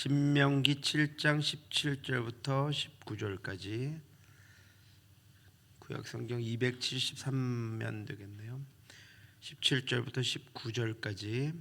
신명기 7장 17절부터 19절까지 구약성경 273면 되겠네요. 17절부터 19절까지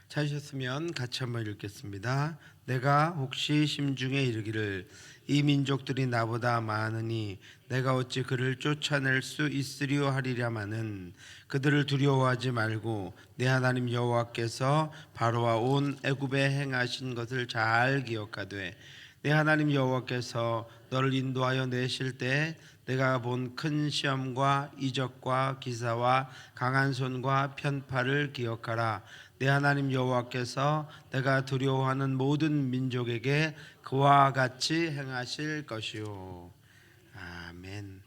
찾으셨으면 같이 한번 읽겠습니다. 내가 혹시 심중에 이르기를 이 민족들이 나보다 많으니 내가 어찌 그를 쫓아낼 수 있으리요 하리랴마는 그들을 두려워하지 말고 내 하나님 여호와께서 바로와 온 애굽에 행하신 것을 잘 기억하되 내 하나님 여호와께서 너를 인도하여 내실 때 내가 본 큰 시험과 이적과 기사와 강한 손과 편팔을 기억하라. 내 하나님 여호와께서 내가 두려워하는 모든 민족에게 그와 같이 행하실 것이요. 아멘.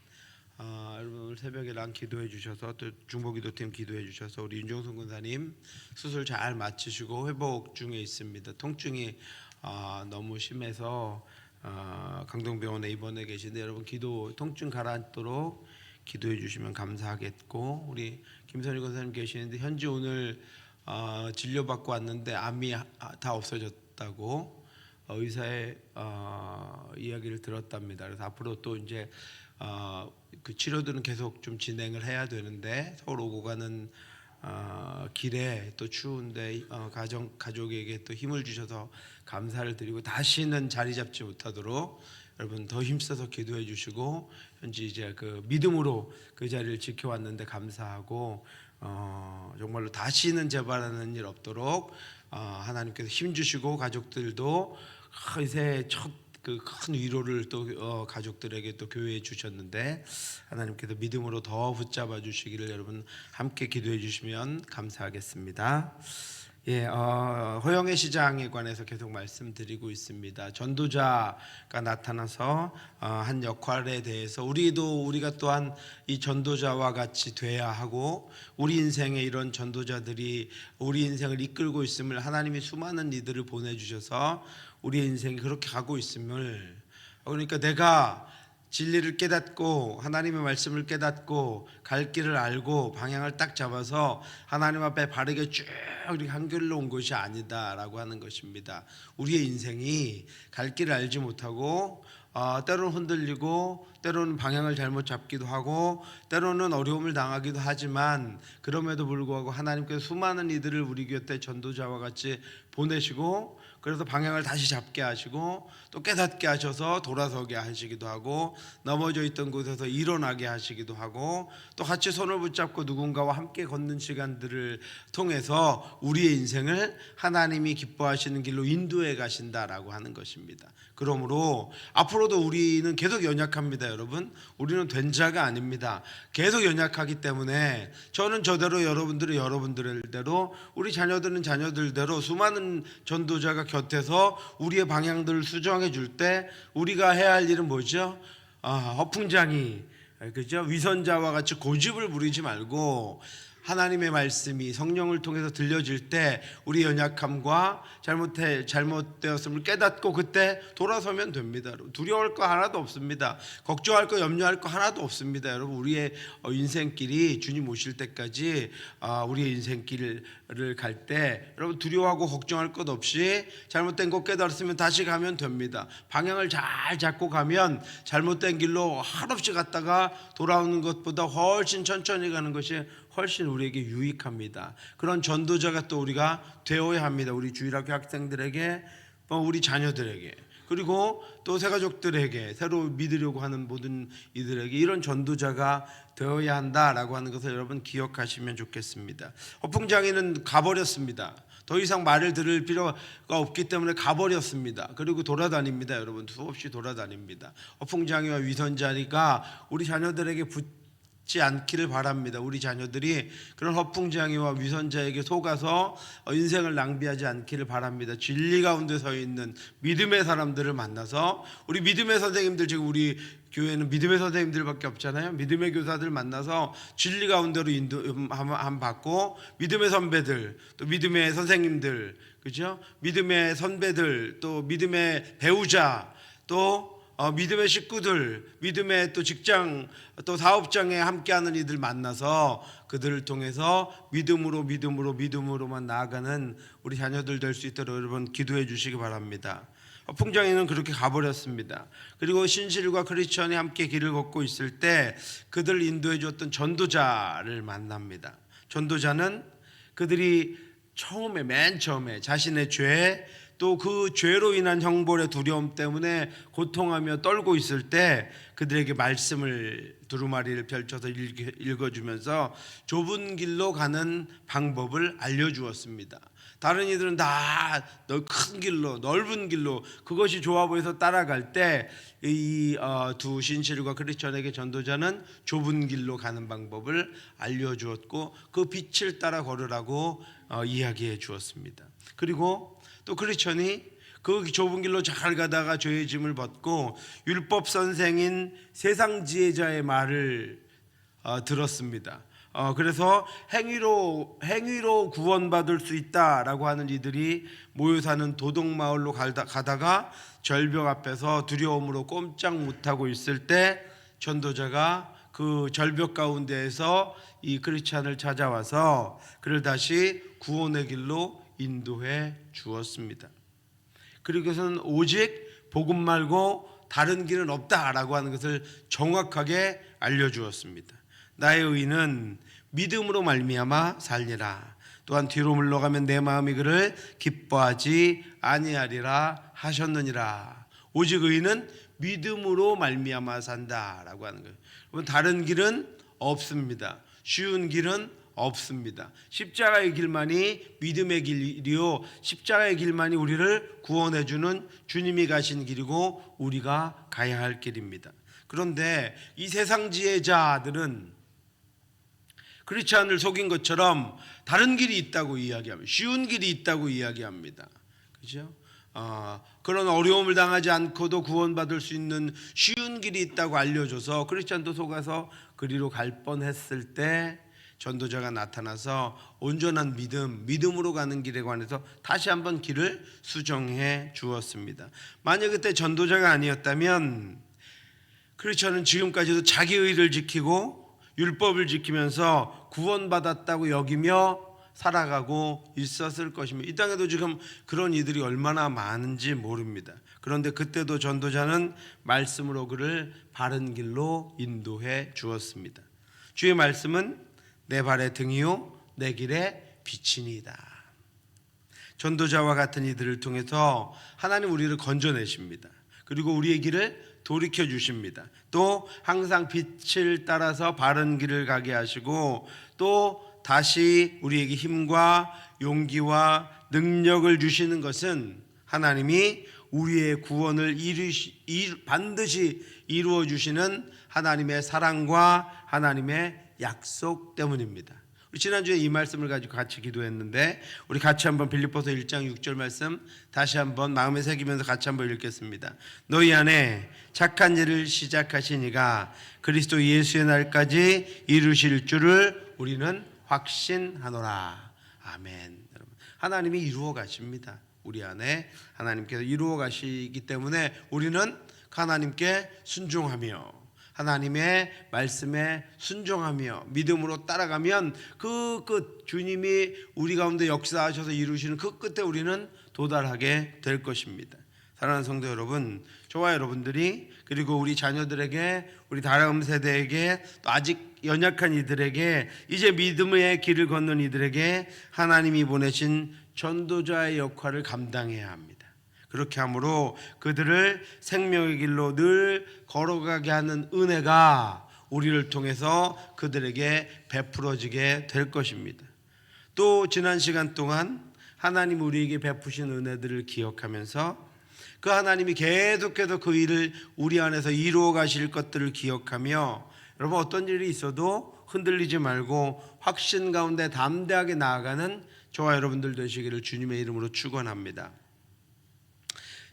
여러분 오늘 새벽에랑 기도해 주셔서 또 중보기도팀 기도해 주셔서 우리 윤종순 군사님 수술 잘 마치시고 회복 중에 있습니다. 통증이 너무 심해서 강동병원에 입원해 계신데 여러분 기도 통증 가라앉도록 기도해 주시면 감사하겠고, 우리 김선희 권사님 계시는데 현지 오늘 진료받고 왔는데 암이 다 없어졌다고 의사의 이야기를 들었답니다. 그래서 앞으로 또 이제 그 치료들은 계속 좀 진행을 해야 되는데 서울 오고 가는 길에 또 추운데 가족에게 또 힘을 주셔서 감사를 드리고 다시는 자리 잡지 못하도록 여러분 더 힘써서 기도해 주시고, 현재 이제 그 믿음으로 그 자리를 지켜왔는데 감사하고 정말로 다시는 재발하는 일 없도록 하나님께서 힘 주시고 가족들도 새해 첫 그 큰 위로를 또 가족들에게 또 교회에 주셨는데 하나님께서 믿음으로 더 붙잡아 주시기를 여러분 함께 기도해 주시면 감사하겠습니다. 예, 허영의 시장에 관해서 계속 말씀드리고 있습니다. 전도자가 나타나서 한 역할에 대해서 우리가 또한 이 전도자와 같이 돼야 하고, 우리 인생에 이런 전도자들이 우리 인생을 이끌고 있음을 하나님이 수많은 이들을 보내주셔서 우리의 인생이 그렇게 가고 있음을, 그러니까 내가 진리를 깨닫고 하나님의 말씀을 깨닫고 갈 길을 알고 방향을 딱 잡아서 하나님 앞에 바르게 쭉 이렇게 한결로 온 것이 아니다라고 하는 것입니다. 우리의 인생이 갈 길을 알지 못하고 때로는 흔들리고 때로는 방향을 잘못 잡기도 하고 때로는 어려움을 당하기도 하지만, 그럼에도 불구하고 하나님께서 수많은 이들을 우리 곁에 전도자와 같이 보내시고 그래서 방향을 다시 잡게 하시고 또 깨닫게 하셔서 돌아서게 하시기도 하고 넘어져 있던 곳에서 일어나게 하시기도 하고 또 같이 손을 붙잡고 누군가와 함께 걷는 시간들을 통해서 우리의 인생을 하나님이 기뻐하시는 길로 인도해 가신다라고 하는 것입니다. 그러므로 앞으로도 우리는 계속 연약합니다. 여러분, 우리는 된 자가 아닙니다. 계속 연약하기 때문에 저는 저대로, 여러분들은 여러분들대로, 우리 자녀들은 자녀들대로 수많은 전도자가 곁에서 우리의 방향들을 수정해 줄 때 우리가 해야 할 일은 뭐죠? 허풍장이, 그죠? 위선자와 같이 고집을 부리지 말고 하나님의 말씀이 성령을 통해서 들려질 때 우리 연약함과 잘못되었음을 깨닫고 그때 돌아서면 됩니다. 두려워할 거 하나도 없습니다. 걱정할 거, 염려할 거 하나도 없습니다. 여러분, 우리의 인생길이 주님 오실 때까지 우리의 인생길을 갈 때 여러분 두려워하고 걱정할 것 없이 잘못된 거 깨달았으면 다시 가면 됩니다. 방향을 잘 잡고 가면 잘못된 길로 한없이 갔다가 돌아오는 것보다 훨씬 천천히 가는 것이 훨씬 우리에게 유익합니다. 그런 전도자가 또 우리가 되어야 합니다. 우리 주일학교 학생들에게, 우리 자녀들에게, 그리고 또 새가족들에게, 새로 믿으려고 하는 모든 이들에게 이런 전도자가 되어야 한다라고 하는 것을 여러분 기억하시면 좋겠습니다. 허풍장애는 가버렸습니다. 더 이상 말을 들을 필요가 없기 때문에 가버렸습니다. 그리고 돌아다닙니다. 여러분, 수없이 돌아다닙니다. 허풍장애와 위선자리가 우리 자녀들에게 붙지 않기를 바랍니다. 우리 자녀들이 그런 허풍장애와 위선자에게 속아서 인생을 낭비하지 않기를 바랍니다. 진리 가운데 서 있는 믿음의 사람들을 만나서, 우리 믿음의 선생님들, 지금 우리 교회는 믿음의 선생님들밖에 없잖아요. 믿음의 교사들 만나서 진리 가운데로 인도함 받고, 믿음의 선배들, 또 믿음의 선생님들, 그죠? 믿음의 선배들, 또 믿음의 배우자, 또 믿음의 식구들, 믿음의 또 직장, 또 사업장에 함께하는 이들 만나서 그들을 통해서 믿음으로만 나아가는 우리 자녀들 될 수 있도록 여러분 기도해 주시기 바랍니다. 풍장이는 그렇게 가버렸습니다. 그리고 신실과 크리스천이 함께 길을 걷고 있을 때 그들을 인도해 주었던 전도자를 만납니다. 전도자는 그들이 맨 처음에 자신의 죄, 또 그 죄로 인한 형벌의 두려움 때문에 고통하며 떨고 있을 때 그들에게 말씀을 두루마리를 펼쳐서 읽어주면서 좁은 길로 가는 방법을 알려주었습니다. 다른 이들은 다 큰 길로, 넓은 길로, 그것이 좋아 보여서 따라갈 때 이 두 신실과 크리스천에게 전도자는 좁은 길로 가는 방법을 알려주었고 그 빛을 따라 걸으라고 이야기해 주었습니다. 그리고 또 크리스천이 그 좁은 길로 잘 가다가 죄의 짐을 벗고 율법 선생인 세상 지혜자의 말을 들었습니다. 그래서 행위로 구원받을 수 있다라고 하는 이들이 모여 사는 도덕마을로 가다가 절벽 앞에서 두려움으로 꼼짝 못하고 있을 때 전도자가 그 절벽 가운데에서 이 크리스찬을 찾아와서 그를 다시 구원의 길로 인도해 주었습니다. 그리고서는 오직 복음 말고 다른 길은 없다라고 하는 것을 정확하게 알려주었습니다. 나의 의는 믿음으로 말미암아 살리라. 또한 뒤로 물러가면 내 마음이 그를 기뻐하지 아니하리라 하셨느니라. 오직 의는 믿음으로 말미암아 산다라고 하는 거예요. 다른 길은 없습니다. 쉬운 길은 없습니다. 십자가의 길만이 믿음의 길이요, 십자가의 길만이 우리를 구원해 주는 주님이 가신 길이고 우리가 가야 할 길입니다. 그런데 이 세상 지혜자들은 크리스찬을 속인 것처럼 다른 길이 있다고 이야기합니다. 쉬운 길이 있다고 이야기합니다. 그렇죠? 그런 어려움을 당하지 않고도 구원받을 수 있는 쉬운 길이 있다고 알려줘서 크리스찬도 속아서 그리로 갈 뻔했을 때 전도자가 나타나서 온전한 믿음으로 가는 길에 관해서 다시 한번 길을 수정해 주었습니다. 만약 그때 전도자가 아니었다면 크리스찬은 지금까지도 자기 의를 지키고 율법을 지키면서 구원받았다고 여기며 살아가고 있었을 것입니다. 이 땅에도 지금 그런 이들이 얼마나 많은지 모릅니다. 그런데 그때도 전도자는 말씀으로 그를 바른 길로 인도해 주었습니다. 주의 말씀은 내 발의 등이요 내 길의 빛이니이다. 전도자와 같은 이들을 통해서 하나님 우리를 건져내십니다. 그리고 우리의 길을 돌이켜 주십니다. 또 항상 빛을 따라서 바른 길을 가게 하시고 또 다시 우리에게 힘과 용기와 능력을 주시는 것은 하나님이 우리의 구원을 반드시 이루어 주시는 하나님의 사랑과 하나님의 약속 때문입니다. 우리 지난주에 이 말씀을 가지고 같이 기도했는데 우리 같이 한번 빌립보서 1장 6절 말씀 다시 한번 마음에 새기면서 같이 한번 읽겠습니다. 너희 안에 착한 일을 시작하신 이가 그리스도 예수의 날까지 이루실 줄을 우리는 확신하노라. 아멘. 여러분, 하나님이 이루어 가십니다. 우리 안에 하나님께서 이루어 가시기 때문에 우리는 하나님께 순종하며 하나님의 말씀에 순종하며 믿음으로 따라가면 그 끝, 주님이 우리 가운데 역사하셔서 이루시는 그 끝에 우리는 도달하게 될 것입니다. 사랑하는 성도 여러분, 저와 여러분들이 그리고 우리 자녀들에게 우리 다음 세대에게 또 아직 연약한 이들에게 이제 믿음의 길을 걷는 이들에게 하나님이 보내신 전도자의 역할을 감당해야 합니다. 그렇게 함으로 그들을 생명의 길로 늘 걸어가게 하는 은혜가 우리를 통해서 그들에게 베풀어지게 될 것입니다. 또 지난 시간 동안 하나님 우리에게 베푸신 은혜들을 기억하면서 그 하나님이 계속해서 그 일을 우리 안에서 이루어 가실 것들을 기억하며 여러분 어떤 일이 있어도 흔들리지 말고 확신 가운데 담대하게 나아가는 저와 여러분들 되시기를 주님의 이름으로 축원합니다.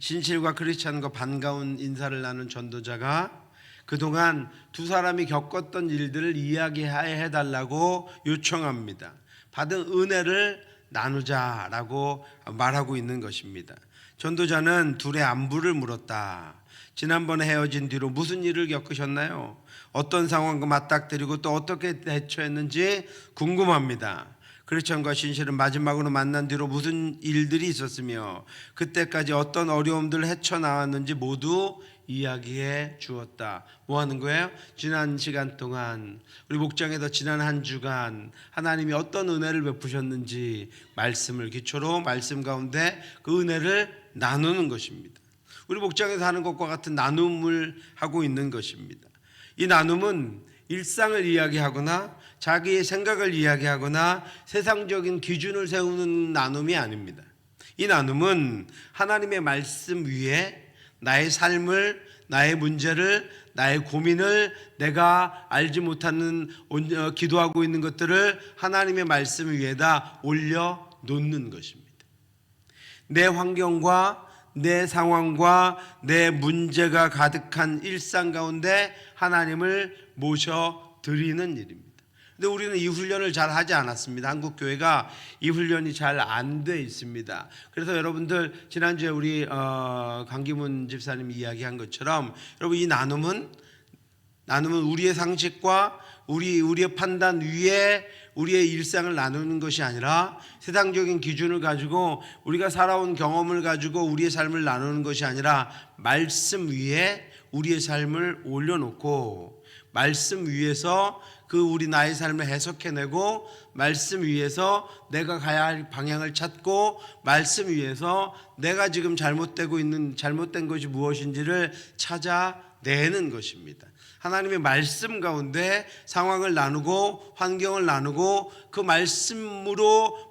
신실과 크리스찬과 반가운 인사를 나눈 전도자가 그동안 두 사람이 겪었던 일들을 이야기해 달라고 요청합니다. 받은 은혜를 나누자라고 말하고 있는 것입니다. 전도자는 둘의 안부를 물었다. 지난번에 헤어진 뒤로 무슨 일을 겪으셨나요? 어떤 상황과 맞닥뜨리고 또 어떻게 대처했는지 궁금합니다. 크리스천과 신실은 마지막으로 만난 뒤로 무슨 일들이 있었으며 그때까지 어떤 어려움들을 헤쳐나왔는지 모두 이야기해 주었다. 뭐 하는 거예요? 지난 시간 동안 우리 목장에서 지난 한 주간 하나님이 어떤 은혜를 베푸셨는지 말씀을 기초로 말씀 가운데 그 은혜를 나누는 것입니다. 우리 목장에서 하는 것과 같은 나눔을 하고 있는 것입니다. 이 나눔은 일상을 이야기하거나 자기의 생각을 이야기하거나 세상적인 기준을 세우는 나눔이 아닙니다. 이 나눔은 하나님의 말씀 위에 나의 삶을, 나의 문제를, 나의 고민을, 내가 알지 못하는 기도하고 있는 것들을 하나님의 말씀 위에다 올려놓는 것입니다. 내 환경과 내 상황과 내 문제가 가득한 일상 가운데 하나님을 모셔드리는 일입니다. 근데 우리는 이 훈련을 잘 하지 않았습니다. 한국 교회가 이 훈련이 잘 안 돼 있습니다. 그래서 여러분들 지난주에 우리 강기문 집사님이 이야기한 것처럼 여러분 이 나눔은 우리의 상식과 우리의 판단 위에 우리의 일상을 나누는 것이 아니라 세상적인 기준을 가지고 우리가 살아온 경험을 가지고 우리의 삶을 나누는 것이 아니라 말씀 위에 우리의 삶을 올려놓고 말씀 위에서 그 우리 나의 삶을 해석해내고 말씀 위에서 내가 가야 할 방향을 찾고 말씀 위에서 내가 지금 잘못된 것이 무엇인지를 찾아내는 것입니다. 하나님의 말씀 가운데 상황을 나누고 환경을 나누고 그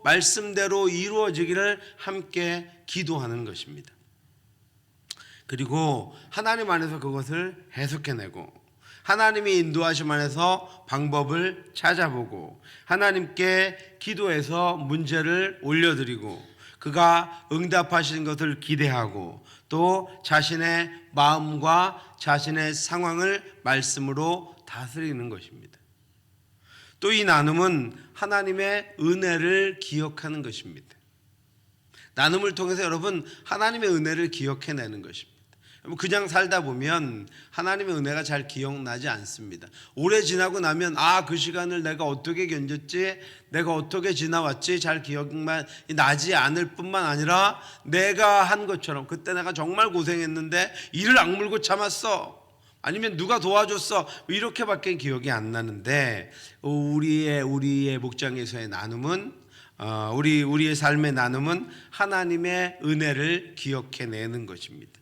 말씀대로 이루어지기를 함께 기도하는 것입니다. 그리고 하나님 안에서 그것을 해석해내고 하나님의 인도하심 안에서 방법을 찾아보고 하나님께 기도해서 문제를 올려드리고 그가 응답하시는 것을 기대하고 또 자신의 마음과 자신의 상황을 말씀으로 다스리는 것입니다. 또 이 나눔은 하나님의 은혜를 기억하는 것입니다. 나눔을 통해서 여러분 하나님의 은혜를 기억해내는 것입니다. 그냥 살다 보면 하나님의 은혜가 잘 기억나지 않습니다. 오래 지나고 나면 그 시간을 내가 어떻게 견뎠지, 내가 어떻게 지나왔지 잘 기억만 나지 않을 뿐만 아니라 내가 한 것처럼 그때 내가 정말 고생했는데 이를 악물고 참았어, 아니면 누가 도와줬어, 이렇게밖에 기억이 안 나는데 우리의 목장에서의 나눔은 우리의 삶의 나눔은 하나님의 은혜를 기억해내는 것입니다.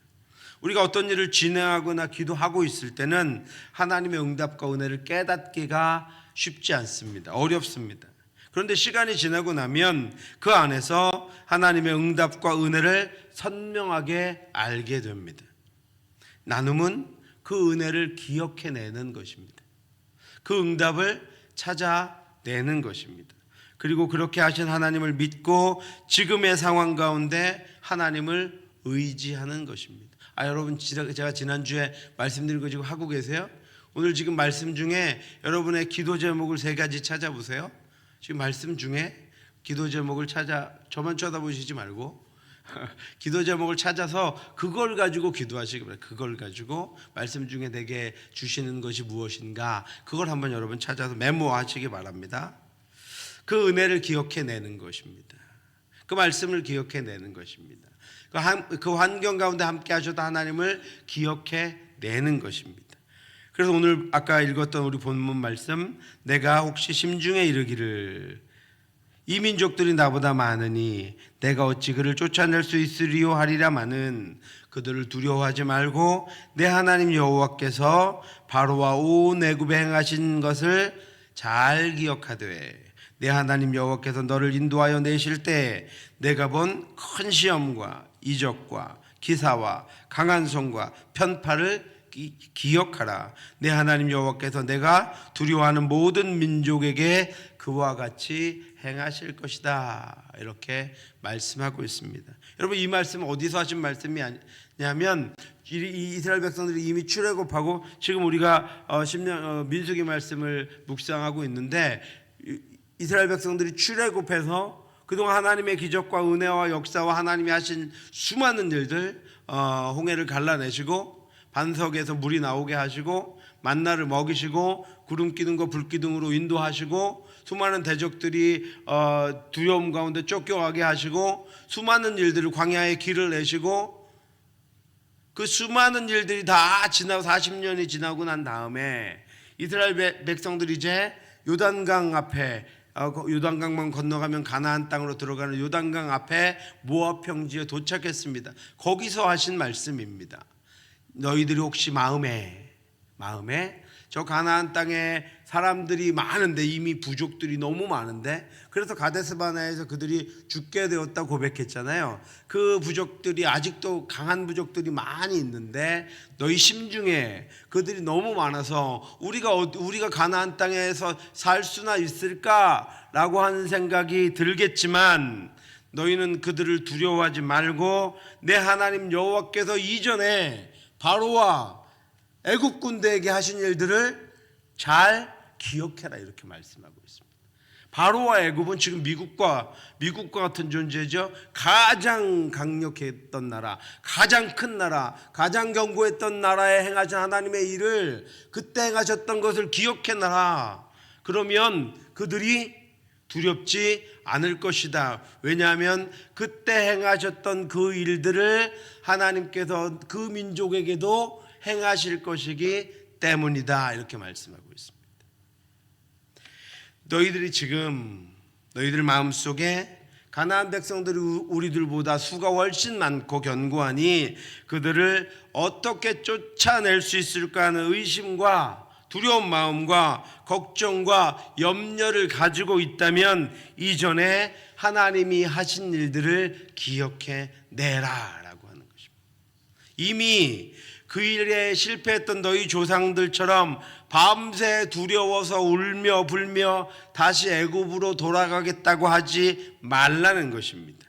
우리가 어떤 일을 진행하거나 기도하고 있을 때는 하나님의 응답과 은혜를 깨닫기가 쉽지 않습니다. 어렵습니다. 그런데 시간이 지나고 나면 그 안에서 하나님의 응답과 은혜를 선명하게 알게 됩니다. 나눔은 그 은혜를 기억해내는 것입니다. 그 응답을 찾아내는 것입니다. 그리고 그렇게 하신 하나님을 믿고 지금의 상황 가운데 하나님을 의지하는 것입니다. 여러분 제가 지난주에 말씀드린 거 지금 하고 계세요? 오늘 지금 말씀 중에 여러분의 기도 제목을 3가지 찾아보세요. 지금 말씀 중에 기도 제목을 저만 쳐다보시지 말고 기도 제목을 찾아서 그걸 가지고 기도하시기 바랍니다. 그걸 가지고 말씀 중에 내게 주시는 것이 무엇인가, 그걸 한번 여러분 찾아서 메모하시기 바랍니다. 그 은혜를 기억해내는 것입니다. 그 말씀을 기억해내는 것입니다. 그 환경 가운데 함께 하셔도 하나님을 기억해내는 것입니다. 그래서 오늘 아까 읽었던 우리 본문 말씀, 내가 혹시 심중에 이르기를 이 민족들이 나보다 많으니 내가 어찌 그를 쫓아낼 수 있으리요 하리라마는 그들을 두려워하지 말고 내 하나님 여호와께서 바로와 온 애굽에 행하신 것을 잘 기억하되 내 하나님 여호와께서 너를 인도하여 내실 때 내가 본 큰 시험과 이적과 기사와 강한 손과 편파를 기억하라. 내 하나님 여호와께서 내가 두려워하는 모든 민족에게 그와 같이 행하실 것이다. 이렇게 말씀하고 있습니다. 여러분 이 말씀은 어디서 하신 말씀이 아니냐면 이스라엘 백성들이 이미 출애굽하고 지금 우리가 민수기 말씀을 묵상하고 있는데 이스라엘 백성들이 출애굽해서 그동안 하나님의 기적과 은혜와 역사와 하나님이 하신 수많은 일들, 홍해를 갈라내시고 반석에서 물이 나오게 하시고 만나를 먹이시고 구름 기둥과 불 기둥으로 인도하시고 수많은 대적들이 두려움 가운데 쫓겨가게 하시고 수많은 일들을 광야에 길을 내시고 그 수많은 일들이 다 지나고 40년이 지나고 난 다음에 이스라엘 백성들이 이제 요단강 앞에 요단강만 건너가면 가나안 땅으로 들어가는 요단강 앞에 모압 평지에 도착했습니다. 거기서 하신 말씀입니다. 너희들이 혹시 마음에 저 가나안 땅에 사람들이 많은데 이미 부족들이 너무 많은데 그래서 가데스바네아에서 그들이 죽게 되었다 고백했잖아요. 그 부족들이 아직도 강한 부족들이 많이 있는데 너희 심중에 그들이 너무 많아서 우리가 가나안 땅에서 살 수나 있을까라고 하는 생각이 들겠지만 너희는 그들을 두려워하지 말고 내 하나님 여호와께서 이전에 바로와 애굽 군대에게 하신 일들을 잘 기억해라 이렇게 말씀하고 있습니다. 바로와 애굽은 지금 미국과 같은 존재죠. 가장 강력했던 나라, 가장 큰 나라, 가장 견고했던 나라에 행하신 하나님의 일을 그때 행하셨던 것을 기억해놔라. 그러면 그들이 두렵지 않을 것이다. 왜냐하면 그때 행하셨던 그 일들을 하나님께서 그 민족에게도 행하실 것이기 때문이다 이렇게 말씀하고 있습니다. 너희들이 지금 너희들 마음속에 가나안 백성들이 우리들보다 수가 훨씬 많고 견고하니 그들을 어떻게 쫓아낼 수 있을까 하는 의심과 두려운 마음과 걱정과 염려를 가지고 있다면 이전에 하나님이 하신 일들을 기억해 내라라고 하는 것입니다. 이미 그 일에 실패했던 너희 조상들처럼 밤새 두려워서 울며 불며 다시 애굽으로 돌아가겠다고 하지 말라는 것입니다.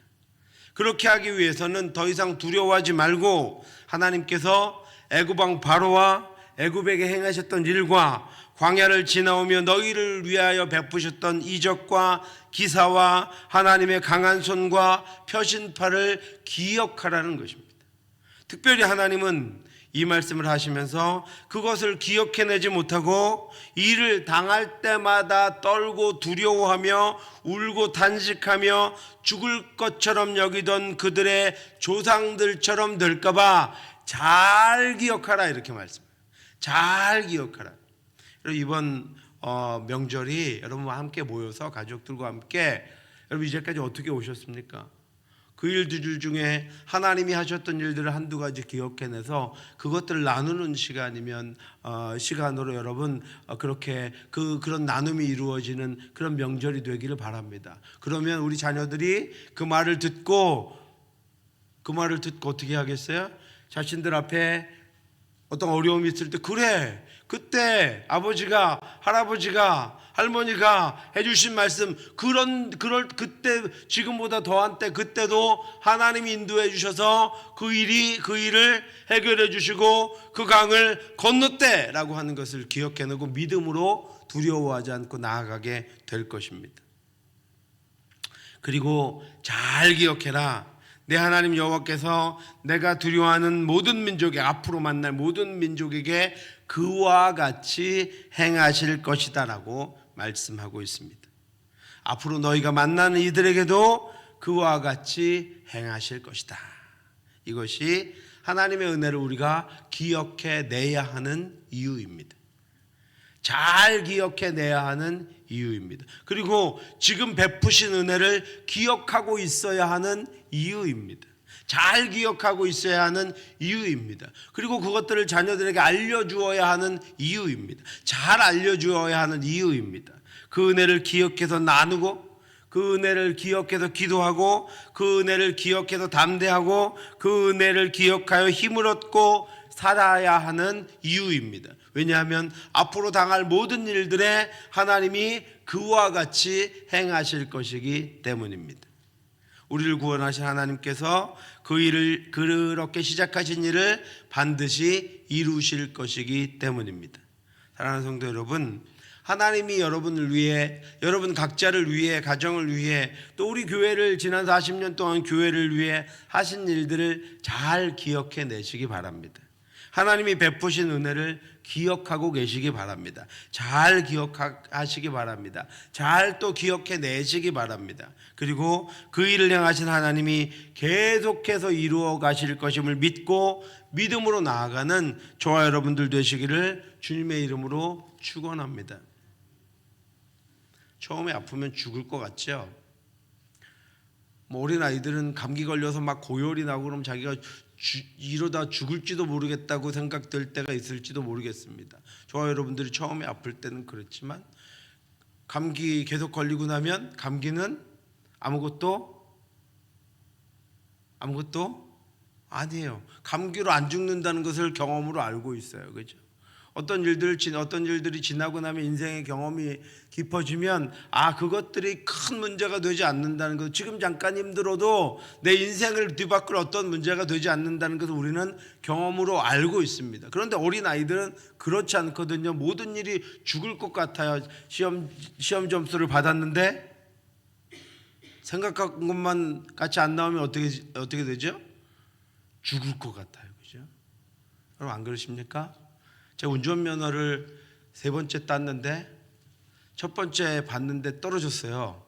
그렇게 하기 위해서는 더 이상 두려워하지 말고 하나님께서 애굽 왕 바로와 애굽에게 행하셨던 일과 광야를 지나오며 너희를 위하여 베푸셨던 이적과 기사와 하나님의 강한 손과 표신팔을 기억하라는 것입니다. 특별히 하나님은 이 말씀을 하시면서 그것을 기억해내지 못하고 일을 당할 때마다 떨고 두려워하며 울고 단식하며 죽을 것처럼 여기던 그들의 조상들처럼 될까봐 잘 기억하라 이렇게 말씀해요. 잘 기억하라. 이번 명절이 여러분과 함께 모여서 가족들과 함께 여러분 이제까지 어떻게 오셨습니까? 그 일들 중에 하나님이 하셨던 일들을 한두 가지 기억해내서 그것들을 나누는 시간이면 시간으로 여러분 그렇게 그런 나눔이 이루어지는 그런 명절이 되기를 바랍니다. 그러면 우리 자녀들이 그 말을 듣고 어떻게 하겠어요? 자신들 앞에 어떤 어려움이 있을 때 그래 그때 아버지가 할아버지가 할머니가 해주신 말씀 그때 지금보다 더한 때 그때도 하나님이 인도해 주셔서 그 일을 해결해 주시고 그 강을 건넜대라고 하는 것을 기억해내고 믿음으로 두려워하지 않고 나아가게 될 것입니다. 그리고 잘 기억해라. 내 하나님 여호와께서 내가 두려워하는 모든 민족에 앞으로 만날 모든 민족에게 그와 같이 행하실 것이다 라고 말씀하고 있습니다. 앞으로 너희가 만나는 이들에게도 그와 같이 행하실 것이다. 이것이 하나님의 은혜를 우리가 기억해내야 하는 이유입니다. 잘 기억해내야 하는 이유입니다. 그리고 지금 베푸신 은혜를 기억하고 있어야 하는 이유입니다. 잘 기억하고 있어야 하는 이유입니다. 그리고 그것들을 자녀들에게 알려주어야 하는 이유입니다. 잘 알려주어야 하는 이유입니다. 그 은혜를 기억해서 나누고 그 은혜를 기억해서 기도하고 그 은혜를 기억해서 담대하고 그 은혜를 기억하여 힘을 얻고 살아야 하는 이유입니다. 왜냐하면 앞으로 당할 모든 일들에 하나님이 그와 같이 행하실 것이기 때문입니다. 우리를 구원하신 하나님께서 그 일을 그렇게 시작하신 일을 반드시 이루실 것이기 때문입니다. 사랑하는 성도 여러분, 하나님이 여러분을 위해, 여러분 각자를 위해, 가정을 위해, 또 우리 교회를 지난 40년 동안 교회를 위해 하신 일들을 잘 기억해 내시기 바랍니다. 하나님이 베푸신 은혜를 기억하고 계시기 바랍니다. 잘 기억하시기 바랍니다. 잘 또 기억해 내시기 바랍니다. 그리고 그 일을 향하신 하나님이 계속해서 이루어 가실 것임을 믿고 믿음으로 나아가는 저와 여러분들 되시기를 주님의 이름으로 축원합니다. 처음에 아프면 죽을 것 같죠? 어린 아이들은 감기 걸려서 막 고열이 나고 그러면 자기가 이러다 죽을지도 모르겠다고 생각될 때가 있을지도 모르겠습니다. 저와 여러분들이 처음에 아플 때는 그렇지만 감기 계속 걸리고 나면 감기는 아무것도 아니에요. 감기로 안 죽는다는 것을 경험으로 알고 있어요. 그죠? 어떤 일들이 지나고 나면 인생의 경험이 깊어지면 그것들이 큰 문제가 되지 않는다는 것, 지금 잠깐 힘들어도 내 인생을 뒤바꿀 어떤 문제가 되지 않는다는 것을 우리는 경험으로 알고 있습니다. 그런데 어린 아이들은 그렇지 않거든요. 모든 일이 죽을 것 같아요. 시험 점수를 받았는데 생각한 것만 같이 안 나오면 어떻게 되죠? 죽을 것 같아요. 그죠? 여러분 안 그러십니까? 제가 운전면허를 3번째 땄는데 첫 번째 봤는데 떨어졌어요.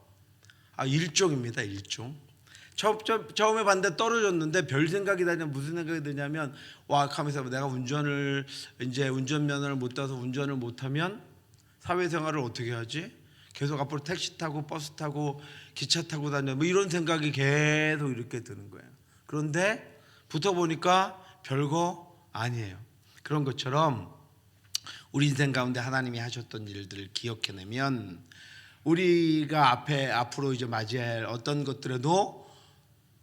일종입니다. 일종. 처음에 봤는데 떨어졌는데 별 생각이 나냐, 무슨 생각이 드냐면 하면서 내가 운전면허를 못 따서 운전을 못하면 사회생활을 어떻게 하지? 계속 앞으로 택시 타고 버스 타고 기차 타고 다녀, 이런 생각이 계속 이렇게 드는 거예요. 그런데 붙어보니까 별거 아니에요. 그런 것처럼 우리 인생 가운데 하나님이 하셨던 일들을 기억해내면 우리가 앞으로 이제 맞이할 어떤 것들에도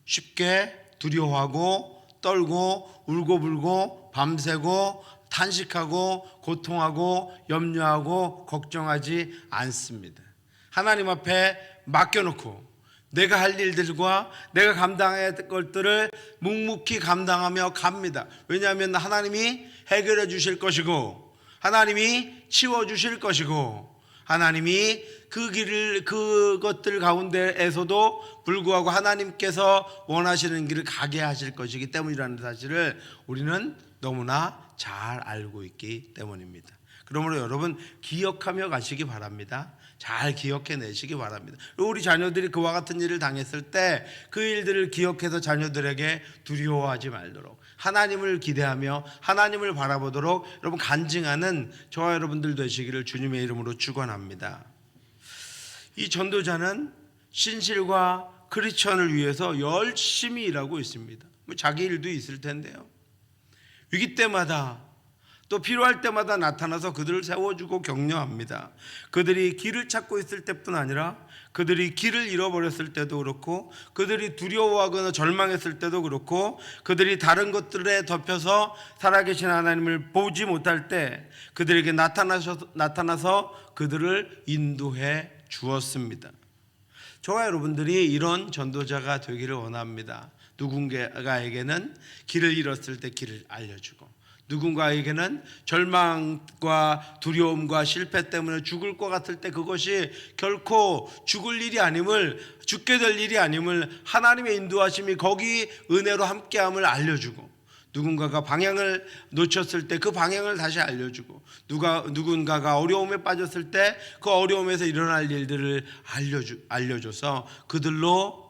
쉽게 두려워하고 떨고 울고불고 밤새고 탄식하고 고통하고 염려하고 걱정하지 않습니다. 하나님 앞에 맡겨놓고 내가 할 일들과 내가 감당해야 할 것들을 묵묵히 감당하며 갑니다. 왜냐하면 하나님이 해결해 주실 것이고 하나님이 치워주실 것이고 하나님이 그것들 가운데에서도 불구하고 하나님께서 원하시는 길을 가게 하실 것이기 때문이라는 사실을 우리는 너무나 잘 알고 있기 때문입니다. 그러므로 여러분 기억하며 가시기 바랍니다. 잘 기억해 내시기 바랍니다. 우리 자녀들이 그와 같은 일을 당했을 때 그 일들을 기억해서 자녀들에게 두려워하지 말도록 하나님을 기대하며 하나님을 바라보도록 여러분 간증하는 저와 여러분들 되시기를 주님의 이름으로 축원합니다. 이 전도자는 신실과 크리스천을 위해서 열심히 일하고 있습니다. 자기 일도 있을 텐데요. 위기 때마다 또 필요할 때마다 나타나서 그들을 세워주고 격려합니다. 그들이 길을 찾고 있을 때뿐 아니라 그들이 길을 잃어버렸을 때도 그렇고 그들이 두려워하거나 절망했을 때도 그렇고 그들이 다른 것들에 덮여서 살아계신 하나님을 보지 못할 때 그들에게 나타나서 그들을 인도해 주었습니다. 저와 여러분들이 이런 전도자가 되기를 원합니다. 누군가에게는 길을 잃었을 때 길을 알려주고 누군가에게는 절망과 두려움과 실패 때문에 죽을 것 같을 때 그것이 결코 죽을 일이 아님을, 죽게 될 일이 아님을 하나님의 인도하심이 거기 은혜로 함께함을 알려주고 누군가가 방향을 놓쳤을 때 그 방향을 다시 알려주고 누군가가 어려움에 빠졌을 때 그 어려움에서 일어날 일들을 알려줘서 그들로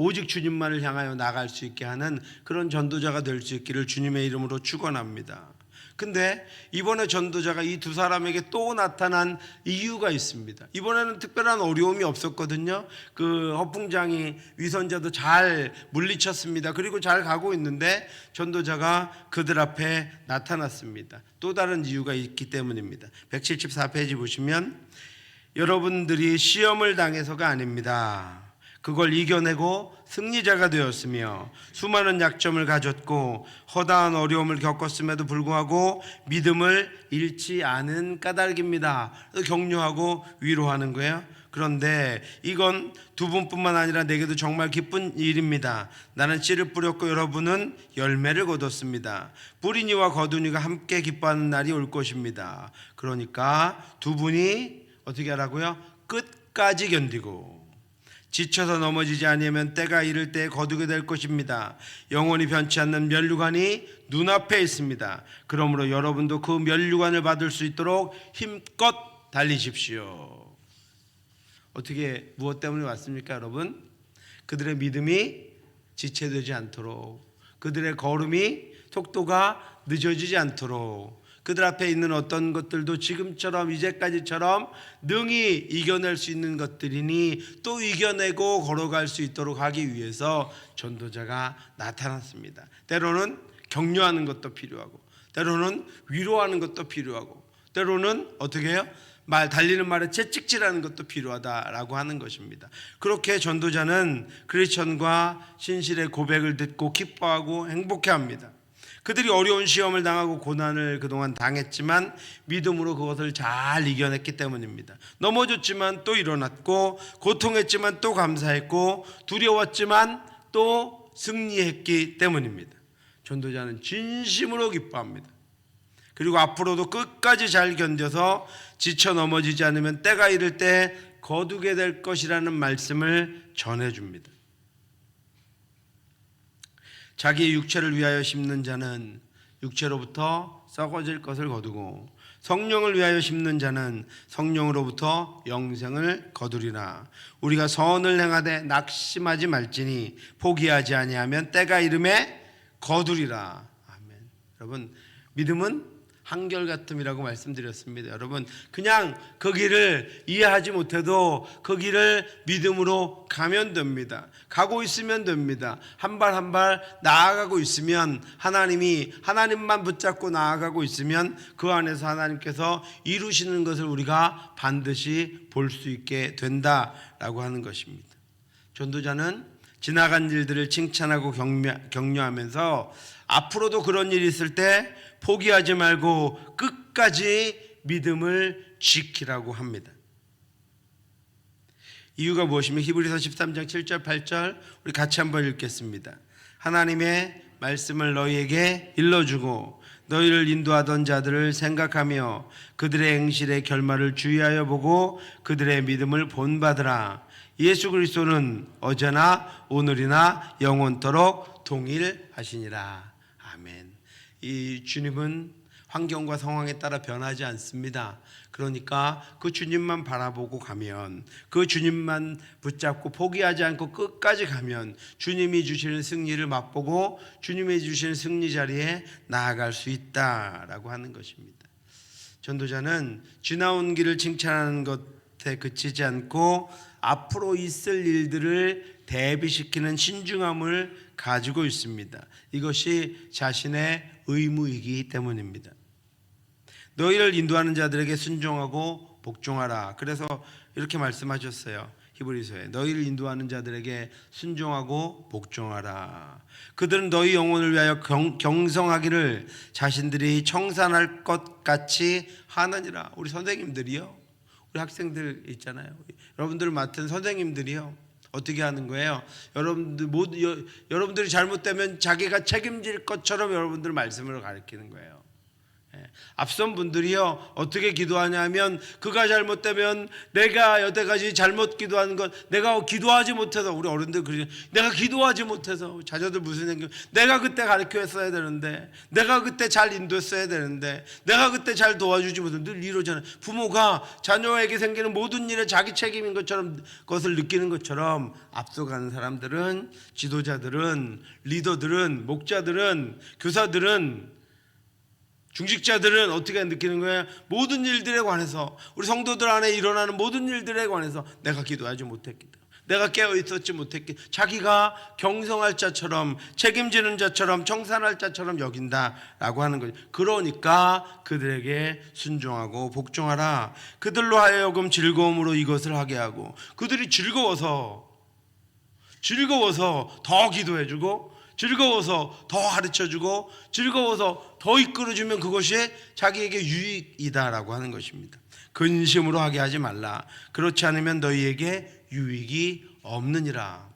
오직 주님만을 향하여 나갈 수 있게 하는 그런 전도자가 될 수 있기를 주님의 이름으로 축원합니다. 근데 이번에 전도자가 이 두 사람에게 또 나타난 이유가 있습니다. 이번에는 특별한 어려움이 없었거든요. 그 허풍장이 위선자도 잘 물리쳤습니다. 그리고 잘 가고 있는데 전도자가 그들 앞에 나타났습니다. 또 다른 이유가 있기 때문입니다. 174페이지 보시면 여러분들이 시험을 당해서가 아닙니다. 그걸 이겨내고 승리자가 되었으며 수많은 약점을 가졌고 허다한 어려움을 겪었음에도 불구하고 믿음을 잃지 않은 까닭입니다. 격려하고 위로하는 거예요. 그런데 이건 두 분뿐만 아니라 내게도 정말 기쁜 일입니다. 나는 씨를 뿌렸고 여러분은 열매를 거뒀습니다. 뿌리니와 거두니가 함께 기뻐하는 날이 올 것입니다. 그러니까 두 분이 어떻게 하라고요? 끝까지 견디고 지쳐서 넘어지지 아니하면 때가 이를 때 거두게 될 것입니다. 영원히 변치 않는 면류관이 눈앞에 있습니다. 그러므로 여러분도 그 면류관을 받을 수 있도록 힘껏 달리십시오. 어떻게 무엇 때문에 왔습니까, 여러분? 그들의 믿음이 지체되지 않도록, 그들의 걸음이 속도가 늦어지지 않도록, 그들 앞에 있는 어떤 것들도 지금처럼 이제까지처럼 능히 이겨낼 수 있는 것들이니 또 이겨내고 걸어갈 수 있도록 하기 위해서 전도자가 나타났습니다. 때로는 격려하는 것도 필요하고, 때로는 위로하는 것도 필요하고, 때로는 어떻게 해요? 달리는 말에 채찍질하는 것도 필요하다라고 하는 것입니다. 그렇게 전도자는 크리스천과 신실의 고백을 듣고 기뻐하고 행복해합니다. 그들이 어려운 시험을 당하고 고난을 그동안 당했지만 믿음으로 그것을 잘 이겨냈기 때문입니다. 넘어졌지만 또 일어났고, 고통했지만 또 감사했고, 두려웠지만 또 승리했기 때문입니다. 전도자는 진심으로 기뻐합니다. 그리고 앞으로도 끝까지 잘 견뎌서 지쳐 넘어지지 않으면 때가 이를 때 거두게 될 것이라는 말씀을 전해줍니다. 자기의 육체를 위하여 심는 자는 육체로부터 썩어질 것을 거두고 성령을 위하여 심는 자는 성령으로부터 영생을 거두리라. 우리가 선을 행하되 낙심하지 말지니 포기하지 아니하면 때가 이름에 거두리라. 아멘. 여러분, 믿음은 한결같음이라고 말씀드렸습니다. 여러분, 그냥 그 길을 이해하지 못해도 그 길을 믿음으로 가면 됩니다. 가고 있으면 됩니다. 한 발 한 발 나아가고 있으면, 하나님만 붙잡고 나아가고 있으면 그 안에서 하나님께서 이루시는 것을 우리가 반드시 볼 수 있게 된다라고 하는 것입니다. 전도자는 지나간 일들을 칭찬하고 격려하면서 앞으로도 그런 일이 있을 때 포기하지 말고 끝까지 믿음을 지키라고 합니다. 이유가 무엇이면 히브리서 13장 7절 8절 우리 같이 한번 읽겠습니다. 하나님의 말씀을 너희에게 일러주고 너희를 인도하던 자들을 생각하며 그들의 행실의 결말을 주의하여 보고 그들의 믿음을 본받으라. 예수 그리스도는 어제나 오늘이나 영원토록 동일하시니라. 아멘. 이 주님은 환경과 상황에 따라 변하지 않습니다. 그러니까 그 주님만 바라보고 가면, 그 주님만 붙잡고 포기하지 않고 끝까지 가면 주님이 주시는 승리를 맛보고 주님이 주시는 승리 자리에 나아갈 수 있다라고 하는 것입니다. 전도자는 지나온 길을 칭찬하는 것에 그치지 않고 앞으로 있을 일들을 대비시키는 신중함을 가지고 있습니다. 이것이 자신의 의무이기 때문입니다. 너희를 인도하는 자들에게 순종하고 복종하라. 그래서 이렇게 말씀하셨어요. 히브리서에 너희를 인도하는 자들에게 순종하고 복종하라. 그들은 너희 영혼을 위하여 경성하기를 자신들이 청산할 것 같이 하느니라. 우리 선생님들이요, 우리 학생들 있잖아요, 여러분들 맡은 선생님들이요, 어떻게 하는 거예요? 여러분들이 잘못되면 자기가 책임질 것처럼 여러분들 말씀을 가르치는 거예요. 앞선 분들이요 어떻게 기도하냐면, 그가 잘못되면 내가 여태까지 잘못 기도하는 것, 내가 기도하지 못해서, 우리 어른들 그러죠. 내가 기도하지 못해서, 자녀들 무슨 얘기, 내가 그때 가르쳤어야 되는데, 내가 그때 잘 인도했어야 되는데, 내가 그때 잘 도와주지 못해서, 늘 이러잖아요. 부모가 자녀에게 생기는 모든 일에 자기 책임인 것처럼, 그것을 느끼는 것처럼 앞서가는 사람들은, 지도자들은, 리더들은, 목자들은, 교사들은, 중직자들은 어떻게 느끼는 거예요? 모든 일들에 관해서, 우리 성도들 안에 일어나는 모든 일들에 관해서 내가 기도하지 못했기 때문에, 내가 깨어있었지 못했기, 자기가 경성할 자처럼, 책임지는 자처럼, 청산할 자처럼 여긴다라고 하는 거죠. 그러니까 그들에게 순종하고 복종하라. 그들로 하여금 즐거움으로 이것을 하게 하고, 그들이 즐거워서 더 기도해주고, 즐거워서 더 가르쳐주고, 즐거워서 더 이끌어주면 그것이 자기에게 유익이다라고 하는 것입니다. 근심으로 하게 하지 말라. 그렇지 않으면 너희에게 유익이 없느니라.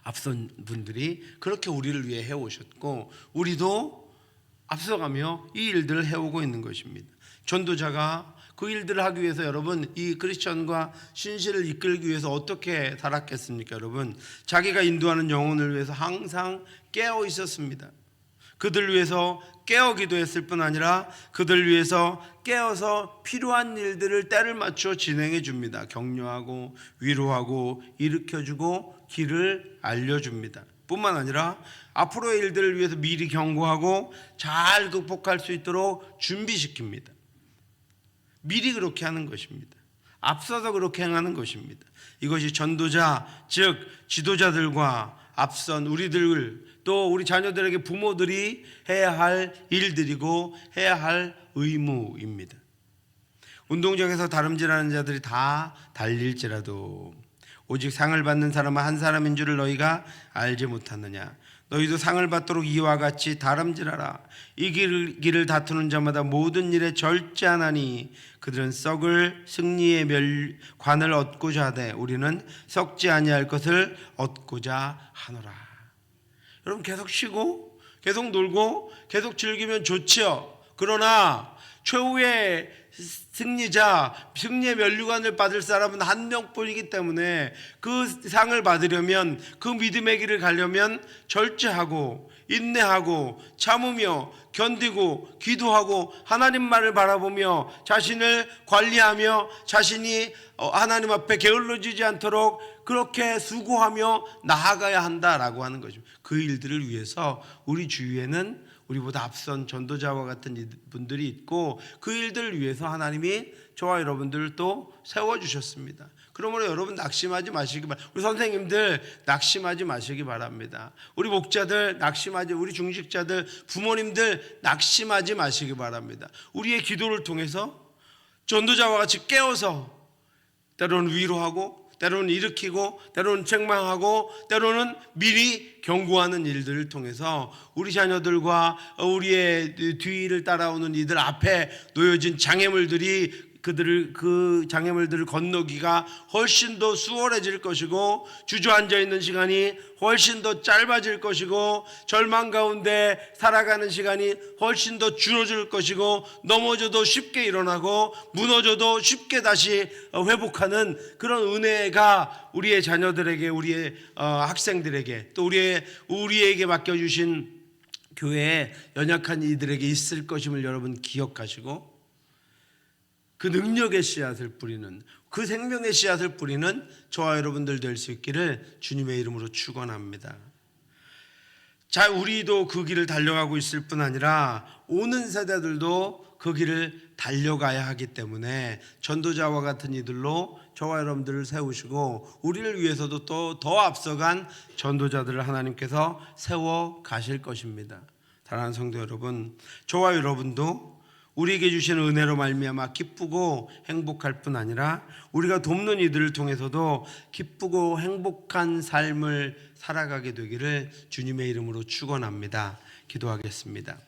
앞선 분들이 그렇게 우리를 위해 해오셨고, 우리도 앞서가며 이 일들을 해오고 있는 것입니다. 전도자가 그 일들을 하기 위해서 여러분 이 크리스천과 신실을 이끌기 위해서 어떻게 살았겠습니까? 여러분 자기가 인도하는 영혼을 위해서 항상 깨어 있었습니다. 그들 위해서 깨어 기도했을 뿐 아니라 그들 위해서 깨어서 필요한 일들을 때를 맞춰 진행해 줍니다. 격려하고 위로하고 일으켜주고 길을 알려줍니다. 뿐만 아니라 앞으로의 일들을 위해서 미리 경고하고 잘 극복할 수 있도록 준비시킵니다. 미리 그렇게 하는 것입니다. 앞서서 그렇게 행하는 것입니다. 이것이 전도자 즉 지도자들과 앞선 우리들 또 우리 자녀들에게 부모들이 해야 할 일들이고 해야 할 의무입니다. 운동장에서 다름질하는 자들이 다 달릴지라도 오직 상을 받는 사람은 한 사람인 줄을 너희가 알지 못하느냐. 너희도 상을 받도록 이와 같이 다름질하라. 이 길을 다투는 자마다 모든 일에 절제하나니 그들은 썩을 승리의 관을 얻고자 하되 우리는 썩지 아니할 것을 얻고자 하노라. 여러분 계속 쉬고 계속 놀고 계속 즐기면 좋지요. 그러나 최후의 승리자, 승리의 면류관을 받을 사람은 한 명뿐이기 때문에 그 상을 받으려면 그 믿음의 길을 가려면 절제하고 인내하고 참으며 견디고 기도하고 하나님 말을 바라보며 자신을 관리하며 자신이 하나님 앞에 게을러지지 않도록 그렇게 수고하며 나아가야 한다라고 하는 거죠. 그 일들을 위해서 우리 주위에는 우리보다 앞선 전도자와 같은 분들이 있고 그 일들을 위해서 하나님이 저와 여러분들을 또 세워주셨습니다. 그러므로 여러분 낙심하지 마시기 바랍니다. 우리 선생님들 낙심하지 마시기 바랍니다. 우리 목자들 낙심하지, 우리 중직자들 부모님들 낙심하지 마시기 바랍니다. 우리의 기도를 통해서 전도자와 같이 깨어서 때로는 위로하고 때로는 일으키고 때로는 책망하고 때로는 미리 경고하는 일들을 통해서 우리 자녀들과 우리의 뒤를 따라오는 이들 앞에 놓여진 장애물들이 그 장애물들을 건너기가 훨씬 더 수월해질 것이고 주저앉아 있는 시간이 훨씬 더 짧아질 것이고 절망 가운데 살아가는 시간이 훨씬 더 줄어들 것이고 넘어져도 쉽게 일어나고 무너져도 쉽게 다시 회복하는 그런 은혜가 우리의 자녀들에게 우리의 학생들에게 또 우리에게 맡겨주신 교회의 연약한 이들에게 있을 것임을 여러분 기억하시고 그 능력의 씨앗을 뿌리는 그 생명의 씨앗을 뿌리는 저와 여러분들 될 수 있기를 주님의 이름으로 축원합니다. 자, 우리도 그 길을 달려가고 있을 뿐 아니라 오는 세대들도 그 길을 달려가야 하기 때문에 전도자와 같은 이들로 저와 여러분들을 세우시고 우리를 위해서도 또 더 앞서간 전도자들을 하나님께서 세워 가실 것입니다. 사랑하는 성도 여러분, 저와 여러분도 우리에게 주신 은혜로 말미암아 기쁘고 행복할 뿐 아니라 우리가 돕는 이들을 통해서도 기쁘고 행복한 삶을 살아가게 되기를 주님의 이름으로 축원합니다. 기도하겠습니다.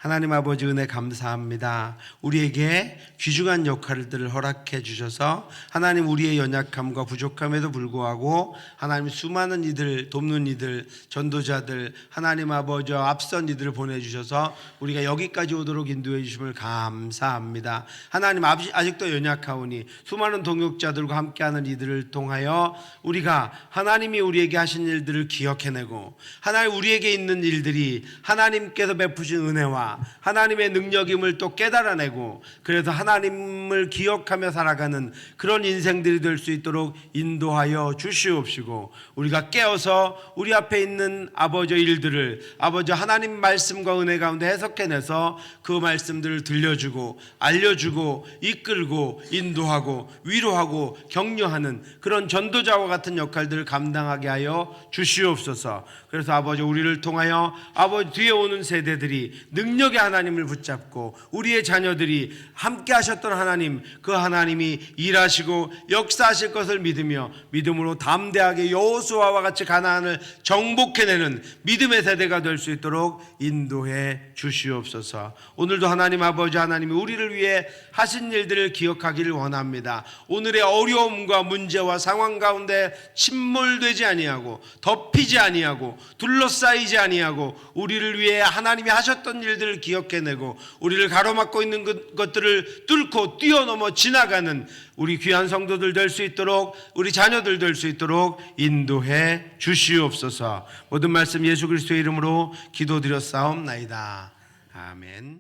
하나님 아버지 은혜 감사합니다. 우리에게 귀중한 역할들을 허락해 주셔서 하나님 우리의 연약함과 부족함에도 불구하고 하나님 수많은 이들 돕는 이들 전도자들 하나님 아버지 앞선 이들을 보내주셔서 우리가 여기까지 오도록 인도해 주심을 감사합니다. 하나님 아직도 연약하오니 수많은 동역자들과 함께하는 이들을 통하여 우리가 하나님이 우리에게 하신 일들을 기억해내고 하나님 우리에게 있는 일들이 하나님께서 베푸신 은혜와 하나님의 능력임을 또 깨달아내고 그래서 하나님을 기억하며 살아가는 그런 인생들이 될 수 있도록 인도하여 주시옵시고 우리가 깨어서 우리 앞에 있는 아버지 일들을 아버지 하나님 말씀과 은혜 가운데 해석해내서 그 말씀들을 들려주고 알려주고 이끌고 인도하고 위로하고 격려하는 그런 전도자와 같은 역할들을 감당하게 하여 주시옵소서. 그래서 아버지 우리를 통하여 아버지 뒤에 오는 세대들이 능력의 하나님을 붙잡고 우리의 자녀들이 함께 하셨던 하나님 그 하나님이 일하시고 역사하실 것을 믿으며 믿음으로 담대하게 여호수아와 같이 가나안을 정복해내는 믿음의 세대가 될 수 있도록 인도해 주시옵소서. 오늘도 하나님 아버지 하나님이 우리를 위해 하신 일들을 기억하기를 원합니다. 오늘의 어려움과 문제와 상황 가운데 침몰되지 아니하고 덮이지 아니하고 둘러싸이지 아니하고 우리를 위해 하나님이 하셨던 일들을 한계를 기억해내고 우리를 가로막고 있는 것들을 뚫고 뛰어넘어 지나가는 우리 귀한 성도들 될 수 있도록, 우리 자녀들 될 수 있도록 인도해 주시옵소서. 모든 말씀 예수 그리스도의 이름으로 기도드렸사옵나이다. 아멘.